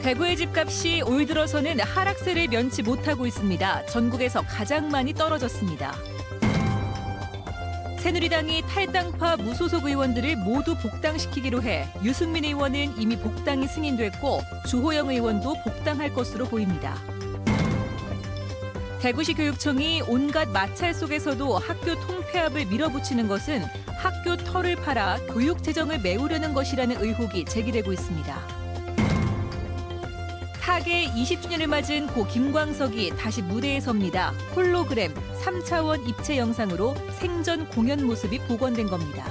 대구의 집값이 올 들어서는 하락세를 면치 못하고 있습니다. 전국에서 가장 많이 떨어졌습니다. 새누리당이 탈당파 무소속 의원들을 모두 복당시키기로 해 유승민 의원은 이미 복당이 승인됐고 주호영 의원도 복당할 것으로 보입니다. 대구시 교육청이 온갖 마찰 속에서도 학교 통폐합을 밀어붙이는 것은 학교 털을 팔아 교육 재정을 메우려는 것이라는 의혹이 제기되고 있습니다. 타계 20주년을 맞은 고 김광석이 다시 무대에 섭니다. 홀로그램 3차원 입체 영상으로 생전 공연 모습이 복원된 겁니다.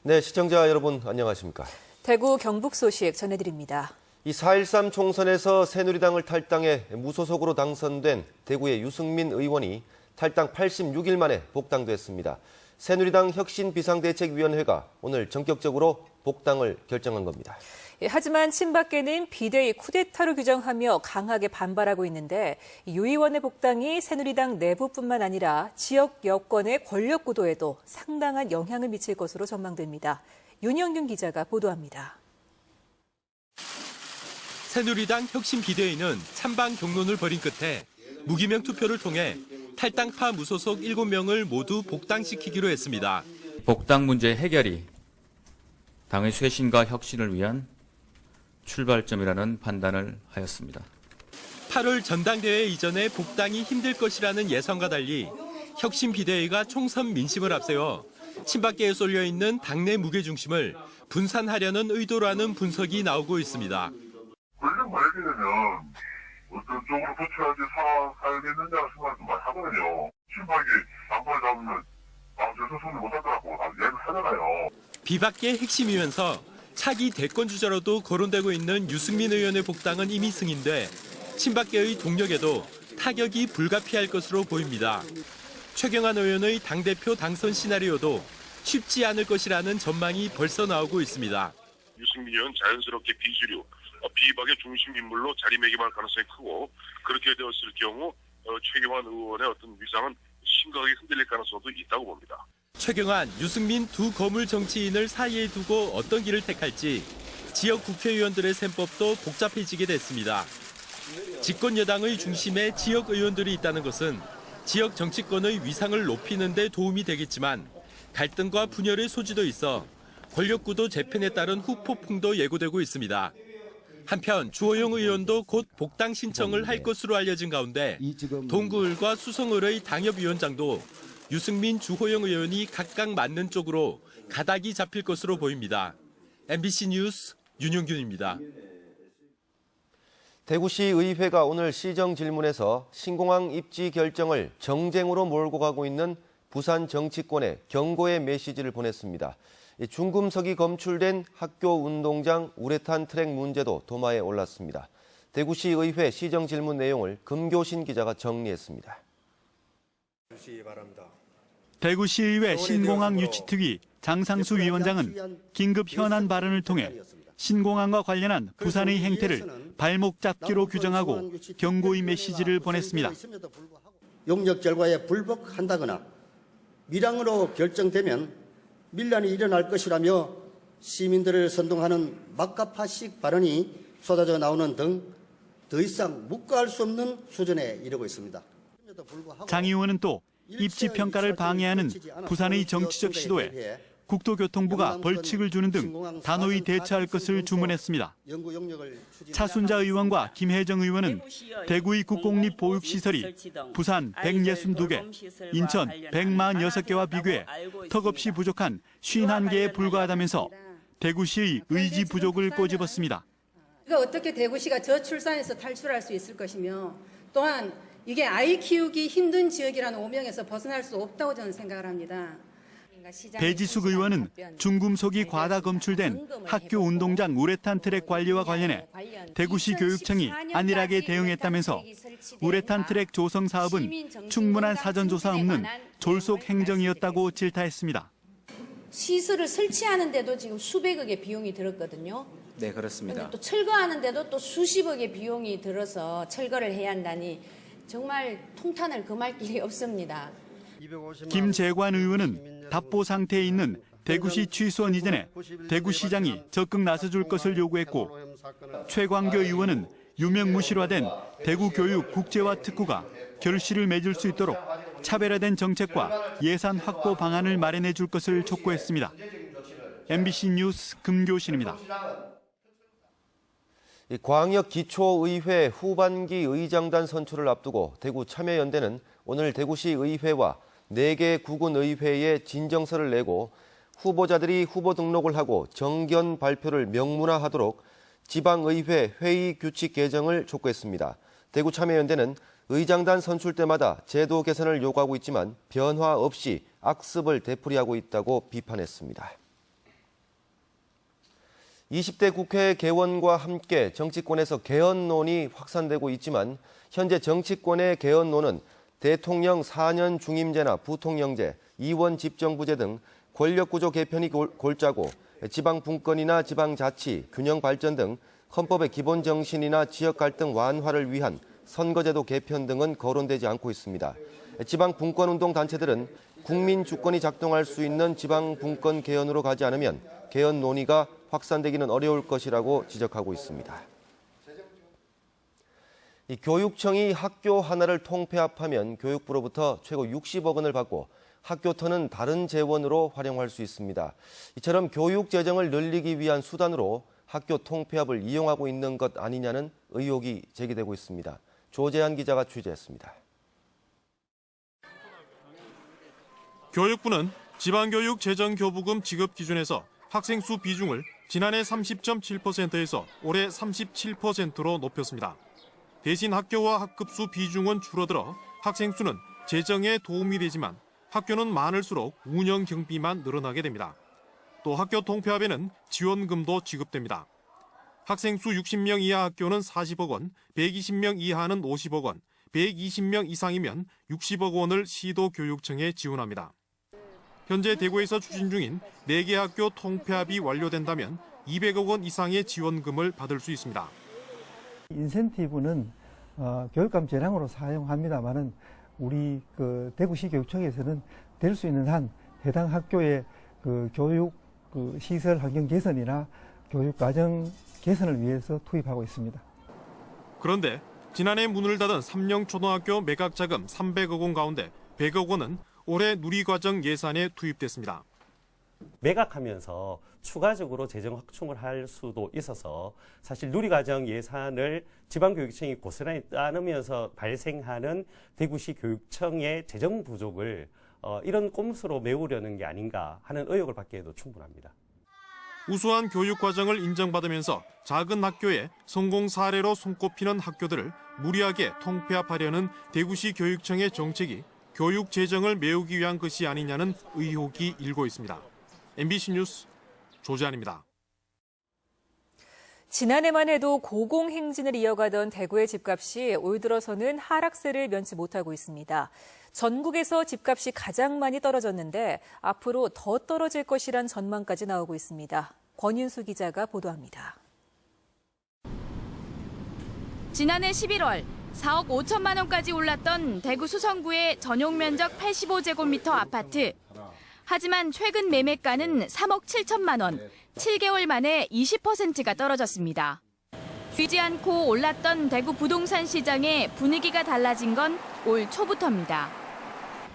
네, 시청자 여러분 안녕하십니까? 대구 경북 소식 전해드립니다. 이 4.13 총선에서 새누리당을 탈당해 무소속으로 당선된 대구의 유승민 의원이 탈당 86일 만에 복당됐습니다. 새누리당 혁신비상대책위원회가 오늘 전격적으로 복당을 결정한 겁니다. 하지만 친박계는 비대위 쿠데타로 규정하며 강하게 반발하고 있는데 유 의원의 복당이 새누리당 내부뿐만 아니라 지역 여권의 권력 구도에도 상당한 영향을 미칠 것으로 전망됩니다. 윤영균 기자가 보도합니다. 새누리당 혁신비대위는 찬반 경론을 벌인 끝에 무기명 투표를 통해 탈당파 무소속 7명을 모두 복당시키기로 했습니다. 복당 문제 해결이 당의 쇄신과 혁신을 위한 출발점이라는 판단을 하였습니다. 8월 전당대회 이전에 복당이 힘들 것이라는 예상과 달리 혁신비대위가 총선 민심을 앞세워 친박계에 쏠려 있는 당내 무게중심을 분산하려는 의도라는 분석이 나오고 있습니다. 권력 말기되면 어떤 쪽으로 도출하지 살겠느냐는 생각을 좀 많이 하거든요. 친박이 당권을 잡으면 저서 손을 못 잡더라고 얘기를 하잖아요. 비박계 핵심이면서 차기 대권 주자로도 거론되고 있는 유승민 의원의 복당은 이미 승인돼 친박계의 동력에도 타격이 불가피할 것으로 보입니다. 최경환 의원의 당대표 당선 시나리오도 쉽지 않을 것이라는 전망이 벌써 나오고 있습니다. 유승민 의원 자연스럽게 비주류, 비박의 중심 인물로 자리매김할 가능성이 크고 그렇게 되었을 경우 최경환 의원의 어떤 위상은 심각하게 흔들릴 가능성도 있다고 봅니다. 최경환, 유승민 두 거물 정치인을 사이에 두고 어떤 길을 택할지 지역 국회의원들의 셈법도 복잡해지게 됐습니다. 집권 여당의 중심에 지역 의원들이 있다는 것은 지역 정치권의 위상을 높이는 데 도움이 되겠지만 갈등과 분열의 소지도 있어 권력구도 재편에 따른 후폭풍도 예고되고 있습니다. 한편 주호영 의원도 곧 복당 신청을 할 것으로 알려진 가운데 동구을과 수성을의 당협위원장도 유승민, 주호영 의원이 각각 맞는 쪽으로 가닥이 잡힐 것으로 보입니다. MBC 뉴스 윤용균입니다. 대구시 의회가 오늘 시정 질문에서 신공항 입지 결정을 정쟁으로 몰고 가고 있는 부산 정치권에 경고의 메시지를 보냈습니다. 중금속이 검출된 학교 운동장 우레탄 트랙 문제도 도마에 올랐습니다. 대구시 의회 시정 질문 내용을 금교신 기자가 정리했습니다. 대구시의회 신공항 유치특위 장상수 위원장은 긴급 현안 발언을 통해 신공항과 관련한 부산의 행태를 발목 잡기로 규정하고 경고의 메시지를 보냈습니다. 용역 결과에 불복한다거나 밀항으로 결정되면 밀란이 일어날 것이라며 시민들을 선동하는 막가파식 발언이 쏟아져 나오는 등 더 이상 묵과할 수 없는 수준에 이르고 있습니다. 장 의원은 또 입지 평가를 방해하는 부산의 정치적 시도에 국토교통부가 벌칙을 주는 등 단호히 대처할 것을 주문했습니다. 차순자 의원과 김혜정 의원은 대구의 국공립보육시설이 부산 162개, 인천 146개와 비교해 턱없이 부족한 51개에 불과하다면서 대구시의 의지 부족을 꼬집었습니다. 어떻게 대구시가 저출산에서 탈출할 수 있을 것이며 또한 이게 아이 키우기 힘든 지역이라는 오명에서 벗어날 수 없다고 저는 생각을 합니다. 배지숙 의원은 중금속이 과다 검출된 학교 운동장 우레탄 트랙 관리와 관련해 대구시 교육청이 안일하게 대응했다면서 우레탄 트랙 조성 사업은 충분한 사전조사 없는 졸속 행정이었다고 질타했습니다. 시설을 설치하는데도 지금 수백억의 비용이 들었거든요. 네, 그렇습니다. 또 철거하는데도 또 수십억의 비용이 들어서 철거를 해야 한다니 정말 통탄을 금할 길이 없습니다. 김재관 의원은 답보 상태에 있는 대구시 취소안 이전에 대구시장이 적극 나서줄 것을 요구했고 최광교 의원은 유명무실화된 대구교육 국제화 특구가 결실을 맺을 수 있도록 차별화된 정책과 예산 확보 방안을 마련해 줄 것을 촉구했습니다. MBC 뉴스 금교신입니다. 광역기초의회 후반기 의장단 선출을 앞두고 대구 참여연대는 오늘 대구시 의회와 4개 구군의회에 진정서를 내고 후보자들이 후보 등록을 하고 정견 발표를 명문화하도록 지방의회 회의 규칙 개정을 촉구했습니다. 대구 참여연대는 의장단 선출 때마다 제도 개선을 요구하고 있지만 변화 없이 악습을 되풀이하고 있다고 비판했습니다. 20대 국회 개원과 함께 정치권에서 개헌론이 확산되고 있지만 현재 정치권의 개헌론은 대통령 4년 중임제나 부통령제, 이원 집정부제 등 권력구조 개편이 골자고 지방분권이나 지방자치, 균형 발전 등 헌법의 기본 정신이나 지역 갈등 완화를 위한 선거제도 개편 등은 거론되지 않고 있습니다. 지방분권운동 단체들은 국민 주권이 작동할 수 있는 지방분권 개헌으로 가지 않으면 개헌 논의가 확산되기는 어려울 것이라고 지적하고 있습니다. 교육청이 학교 하나를 통폐합하면 교육부로부터 최고 60억 원을 받고 학교터는 다른 재원으로 활용할 수 있습니다. 이처럼 교육 재정을 늘리기 위한 수단으로 학교 통폐합을 이용하고 있는 것 아니냐는 의혹이 제기되고 있습니다. 조재한 기자가 취재했습니다. 교육부는 지방교육 재정교부금 지급 기준에서 학생 수 비중을 지난해 30.7%에서 올해 37%로 높였습니다. 대신 학교와 학급수 비중은 줄어들어 학생 수는 재정에 도움이 되지만 학교는 많을수록 운영 경비만 늘어나게 됩니다. 또 학교 통폐합에는 지원금도 지급됩니다. 학생 수 60명 이하 학교는 40억 원, 120명 이하는 50억 원, 120명 이상이면 60억 원을 시도교육청에 지원합니다. 현재 대구에서 추진 중인 4개 학교 통폐합이 완료된다면 200억 원 이상의 지원금을 받을 수 있습니다. 인센티브는 교육감 재량으로 사용합니다만은 우리 대구시 교육청에서는 될 수 있는 한 해당 학교의 교육 시설 환경 개선이나 교육 과정 개선을 위해서 투입하고 있습니다. 그런데 지난해 문을 닫은 삼령초등학교 매각자금 300억 원 가운데 100억 원은 올해 누리과정 예산에 투입됐습니다. 매각하면서 추가적으로 재정 확충을 할 수도 있어서 사실 누리과정 예산을 지방교육청이 고스란히 따르면서 발생하는 대구시 교육청의 재정 부족을 이런 꼼수로 메우려는 게 아닌가 하는 의혹을 받기에도 충분합니다. 우수한 교육 과정을 인정받으면서 작은 학교에 성공 사례로 손꼽히는 학교들을 무리하게 통폐합하려는 대구시 교육청의 정책이 교육 재정을 메우기 위한 것이 아니냐는 의혹이 일고 있습니다. MBC 뉴스 조재한입니다. 지난해만 해도 고공행진을 이어가던 대구의 집값이 올 들어서는 하락세를 면치 못하고 있습니다. 전국에서 집값이 가장 많이 떨어졌는데 앞으로 더 떨어질 것이란 전망까지 나오고 있습니다. 권윤수 기자가 보도합니다. 지난해 11월 4억 5천만 원까지 올랐던 대구 수성구의 전용 면적 85제곱미터 아파트. 하지만 최근 매매가는 3억 7천만 원, 7개월 만에 20%가 떨어졌습니다. 쉬지 않고 올랐던 대구 부동산 시장의 분위기가 달라진 건 올 초부터입니다.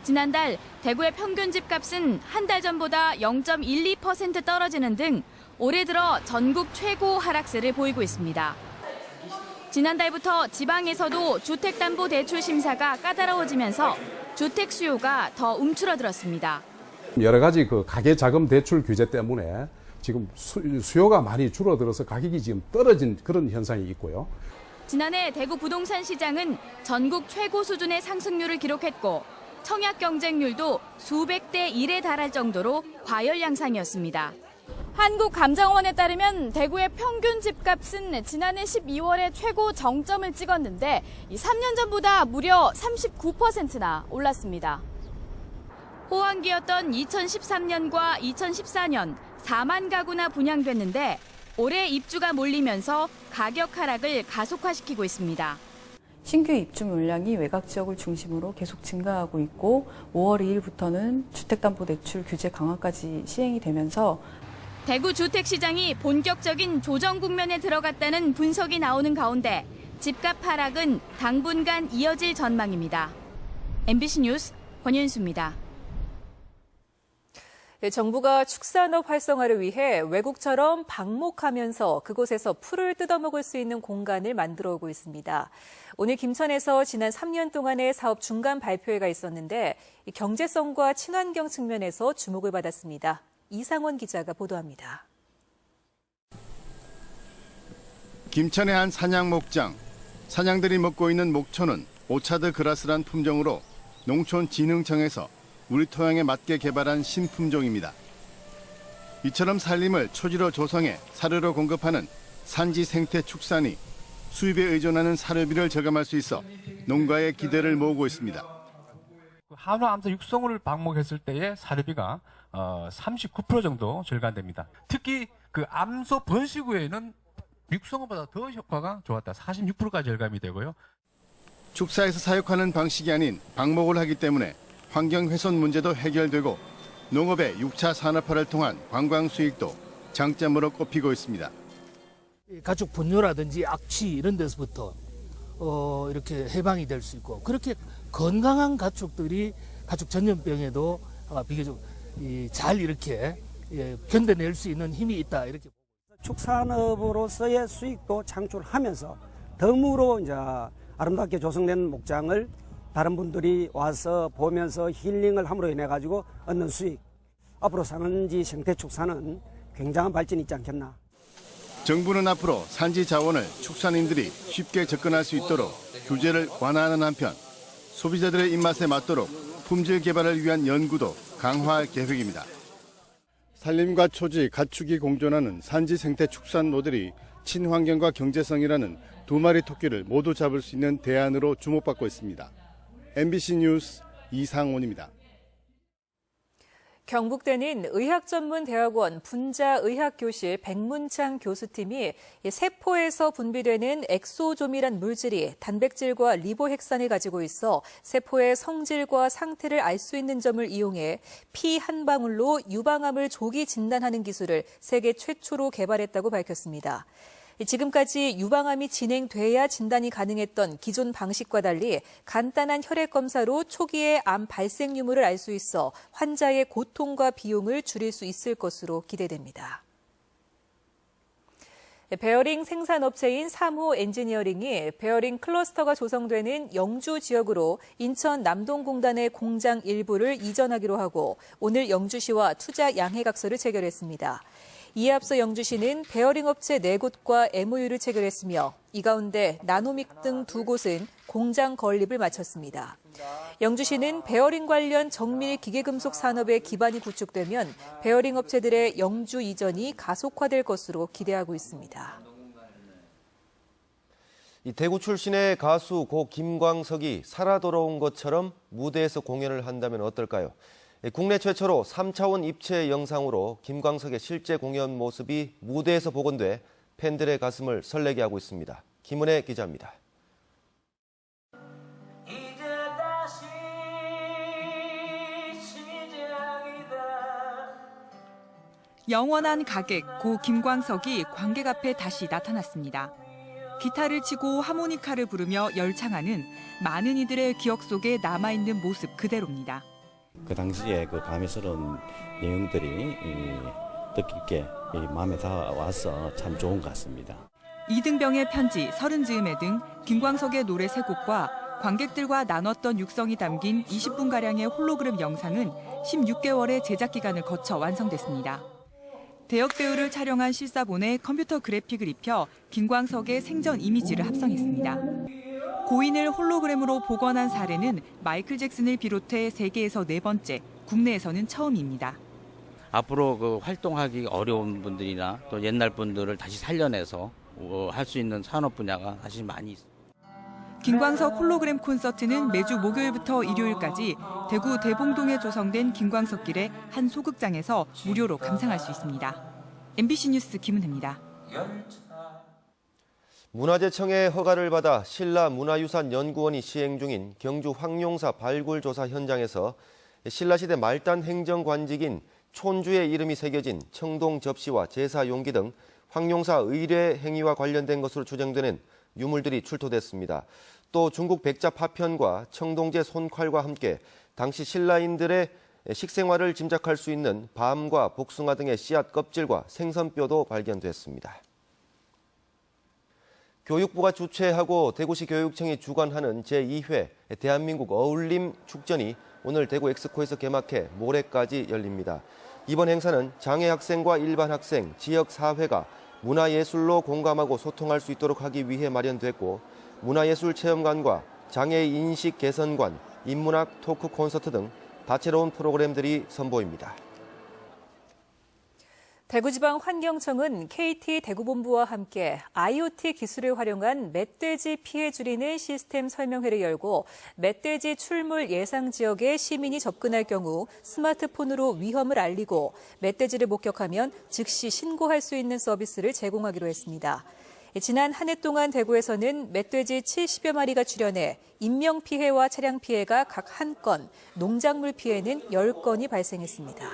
지난달 대구의 평균 집값은 한 달 전보다 0.12% 떨어지는 등 올해 들어 전국 최고 하락세를 보이고 있습니다. 지난달부터 지방에서도 주택담보대출 심사가 까다로워지면서 주택 수요가 더 움츠러들었습니다. 여러 가지 가계자금 대출 규제 때문에 지금 수요가 많이 줄어들어서 가격이 지금 떨어진 그런 현상이 있고요. 지난해 대구 부동산 시장은 전국 최고 수준의 상승률을 기록했고 청약 경쟁률도 수백 대 1에 달할 정도로 과열 양상이었습니다. 한국감정원에 따르면 대구의 평균 집값은 지난해 12월에 최고 정점을 찍었는데 3년 전보다 무려 39%나 올랐습니다. 호황기였던 2013년과 2014년 4만 가구나 분양됐는데 올해 입주가 몰리면서 가격 하락을 가속화시키고 있습니다. 신규 입주 물량이 외곽 지역을 중심으로 계속 증가하고 있고 5월 2일부터는 주택담보대출 규제 강화까지 시행이 되면서 대구 주택시장이 본격적인 조정 국면에 들어갔다는 분석이 나오는 가운데 집값 하락은 당분간 이어질 전망입니다. MBC 뉴스 권윤수입니다. 정부가 축산업 활성화를 위해 외국처럼 방목하면서 그곳에서 풀을 뜯어먹을 수 있는 공간을 만들어 오고 있습니다. 오늘 김천에서 지난 3년 동안의 사업 중간 발표회가 있었는데 경제성과 친환경 측면에서 주목을 받았습니다. 이상원 기자가 보도합니다. 김천의 한 사냥 목장. 사냥들이 먹고 있는 목초는 오차드 그라스란 품종으로 농촌진흥청에서 우리 토양에 맞게 개발한 신품종입니다. 이처럼 산림을 초지로 조성해 사료로 공급하는 산지 생태 축산이 수입에 의존하는 사료비를 저감할 수 있어 농가의 기대를 모으고 있습니다. 한화 암소 육성을 방목했을 때의 사료비가 39% 정도 절감됩니다. 특히 그 암소 번식 후에는 육성보다 더 효과가 좋았다. 46%까지 절감이 되고요. 축사에서 사육하는 방식이 아닌 방목을 하기 때문에 환경 훼손 문제도 해결되고 농업의 6차 산업화를 통한 관광 수익도 장점으로 꼽히고 있습니다. 가축 분뇨라든지 악취 이런 데서부터 이렇게 해방이 될 수 있고 그렇게 건강한 가축들이 가축 전염병에도 비교적 잘 이렇게 견뎌낼 수 있는 힘이 있다 이렇게. 축산업으로서의 수익도 창출하면서 덤으로 이제 아름답게 조성된 목장을 다른 분들이 와서 보면서 힐링을 함으로 인해 가지고 얻는 수익. 앞으로 산지 생태 축산은 굉장한 발전이 있지 않겠나. 정부는 앞으로 산지 자원을 축산인들이 쉽게 접근할 수 있도록 규제를 완화하는 한편 소비자들의 입맛에 맞도록 품질 개발을 위한 연구도 강화할 계획입니다. 산림과 초지, 가축이 공존하는 산지 생태 축산 모델이 친환경과 경제성이라는 두 마리 토끼를 모두 잡을 수 있는 대안으로 주목받고 있습니다. MBC 뉴스 이상원입니다. 경북대는 의학전문대학원 분자의학교실 백문창 교수팀이 세포에서 분비되는 엑소좀이란 물질이 단백질과 리보핵산을 가지고 있어 세포의 성질과 상태를 알 수 있는 점을 이용해 피 한 방울로 유방암을 조기 진단하는 기술을 세계 최초로 개발했다고 밝혔습니다. 지금까지 유방암이 진행돼야 진단이 가능했던 기존 방식과 달리 간단한 혈액 검사로 초기에 암 발생 유무를 알 수 있어 환자의 고통과 비용을 줄일 수 있을 것으로 기대됩니다. 베어링 생산업체인 3호 엔지니어링이 베어링 클러스터가 조성되는 영주 지역으로 인천 남동공단의 공장 일부를 이전하기로 하고 오늘 영주시와 투자 양해각서를 체결했습니다. 이에 앞서 영주시는 베어링 업체 4곳과 MOU를 체결했으며 이 가운데 나노믹 등 2곳은 공장 건립을 마쳤습니다. 영주시는 베어링 관련 정밀 기계금속 산업의 기반이 구축되면 베어링 업체들의 영주 이전이 가속화될 것으로 기대하고 있습니다. 이 대구 출신의 가수 고 김광석이 살아 돌아온 것처럼 무대에서 공연을 한다면 어떨까요? 국내 최초로 3차원 입체 영상으로 김광석의 실제 공연 모습이 무대에서 복원돼 팬들의 가슴을 설레게 하고 있습니다. 김은혜 기자입니다. 영원한 가객 고 김광석이 관객 앞에 다시 나타났습니다. 기타를 치고 하모니카를 부르며 열창하는 많은 이들의 기억 속에 남아있는 모습 그대로입니다. 그 당시에 그 감회스러운 내용들이 뜻깊게 마음에 닿아와서 참 좋은 것 같습니다. 이등병의 편지, 서른 즈음에 등 김광석의 노래 3곡과 관객들과 나눴던 육성이 담긴 20분가량의 홀로그램 영상은 16개월의 제작 기간을 거쳐 완성됐습니다. 대역 배우를 촬영한 실사본에 컴퓨터 그래픽을 입혀 김광석의 생전 이미지를 합성했습니다. 고인을 홀로그램으로 복원한 사례는 마이클 잭슨을 비롯해 세계에서 4번째, 국내에서는 처음입니다. 앞으로 그 활동하기 어려운 분들이나 또 옛날 분들을 다시 살려내서 할 수 있는 산업 분야가 사실 많이 있습니다. 김광석 홀로그램 콘서트는 매주 목요일부터 일요일까지 대구 대봉동에 조성된 김광석길의 한 소극장에서 무료로 감상할 수 있습니다. MBC 뉴스 김은혜입니다. 문화재청의 허가를 받아 신라문화유산연구원이 시행 중인 경주 황룡사 발굴조사 현장에서 신라시대 말단 행정관직인 촌주의 이름이 새겨진 청동 접시와 제사 용기 등 황룡사 의뢰 행위와 관련된 것으로 추정되는 유물들이 출토됐습니다. 또 중국 백자 파편과 청동제 손칼과 함께 당시 신라인들의 식생활을 짐작할 수 있는 밤과 복숭아 등의 씨앗 껍질과 생선뼈도 발견됐습니다. 교육부가 주최하고 대구시 교육청이 주관하는 제2회 대한민국 어울림 축전이 오늘 대구 엑스코에서 개막해 모레까지 열립니다. 이번 행사는 장애 학생과 일반 학생, 지역 사회가 문화예술로 공감하고 소통할 수 있도록 하기 위해 마련됐고 문화예술 체험관과 장애 인식 개선관, 인문학 토크 콘서트 등 다채로운 프로그램들이 선보입니다. 대구지방환경청은 KT 대구본부와 함께 IoT 기술을 활용한 멧돼지 피해 줄이는 시스템 설명회를 열고 멧돼지 출몰 예상 지역에 시민이 접근할 경우 스마트폰으로 위험을 알리고 멧돼지를 목격하면 즉시 신고할 수 있는 서비스를 제공하기로 했습니다. 지난 한 해 동안 대구에서는 멧돼지 70여 마리가 출현해 인명피해와 차량 피해가 각 1건, 농작물 피해는 10건이 발생했습니다.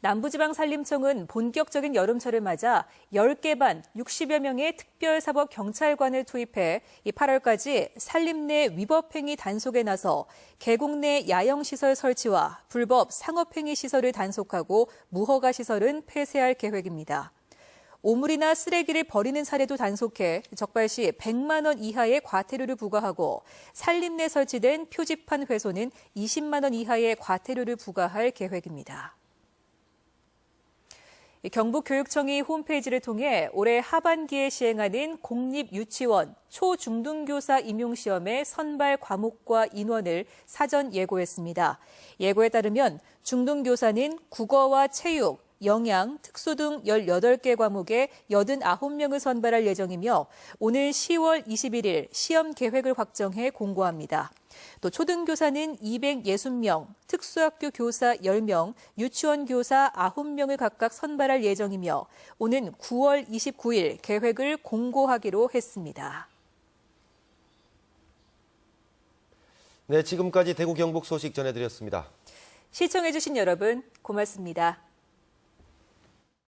남부지방산림청은 본격적인 여름철을 맞아 10개 반 60여 명의 특별사법 경찰관을 투입해 8월까지 산림 내 위법행위 단속에 나서 계곡 내 야영시설 설치와 불법 상업행위 시설을 단속하고 무허가 시설은 폐쇄할 계획입니다. 오물이나 쓰레기를 버리는 사례도 단속해 적발 시 100만 원 이하의 과태료를 부과하고 산림 내 설치된 표지판 훼손은 20만 원 이하의 과태료를 부과할 계획입니다. 경북교육청이 홈페이지를 통해 올해 하반기에 시행하는 공립유치원 초중등교사 임용시험의 선발 과목과 인원을 사전 예고했습니다. 예고에 따르면 중등교사는 국어와 체육, 영양, 특수 등 18개 과목에 89명을 선발할 예정이며 오늘 10월 21일 시험 계획을 확정해 공고합니다. 또 초등교사는 260명, 특수학교 교사 10명, 유치원 교사 9명을 각각 선발할 예정이며 오는 9월 29일 계획을 공고하기로 했습니다. 네, 지금까지 대구 경북 소식 전해드렸습니다. 시청해주신 여러분 고맙습니다.